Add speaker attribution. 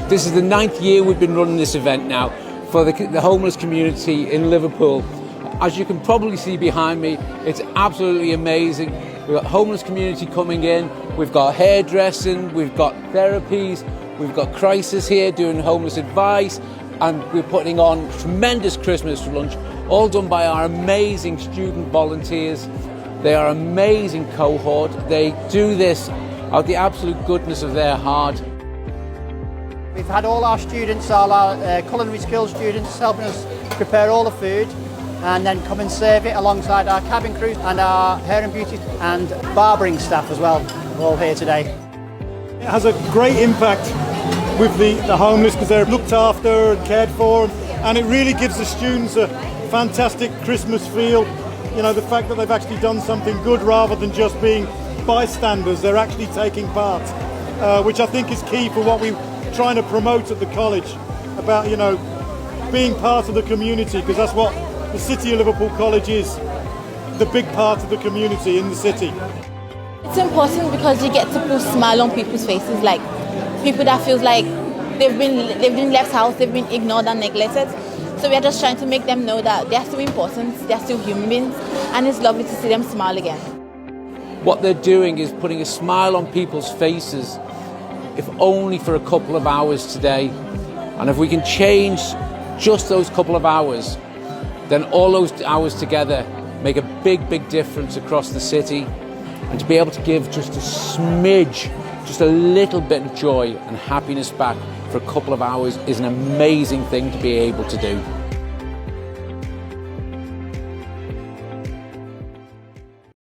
Speaker 1: This is the 9th year we've been running this event now for the homeless community in Liverpool. As you can probably see behind me, it's absolutely amazing. We've got homeless community coming in, we've got hairdressing, we've got therapies, we've got crisis here doing homeless advice, and we're putting on tremendous Christmas lunch, all done by our amazing student volunteers. They are an amazing cohort. They do this out of the absolute goodness of their heart.
Speaker 2: We've had all our students, all our culinary skills students helping us prepare all the food and then come and serve it alongside our cabin crew and our hair and beauty and barbering staff as well, all here today.
Speaker 3: It has a great impact with the homeless because they're looked after and cared for, and it really gives the students a fantastic Christmas feel. You know, the fact that they've actually done something good rather than just being bystanders, they're actually taking part, which I think is key for what we're trying to promote at the college about, you know, being part of the community, because that's what the City of Liverpool College is, the big part of the community in the city.
Speaker 4: It's important because you get to put a smile on people's faces, like people that feels like they've been left out, they've been ignored and neglected. So we are just trying to make them know that they're still important, they're still human beings, and it's lovely to see them smile again.
Speaker 1: What they're doing is putting a smile on people's faces, if only for a couple of hours today. And if we can change just those couple of hours, then all those hours together make a big, big difference across the city. And to be able to give just a smidge, just a little bit of joy and happiness back for a couple of hours is an amazing thing to be able to do.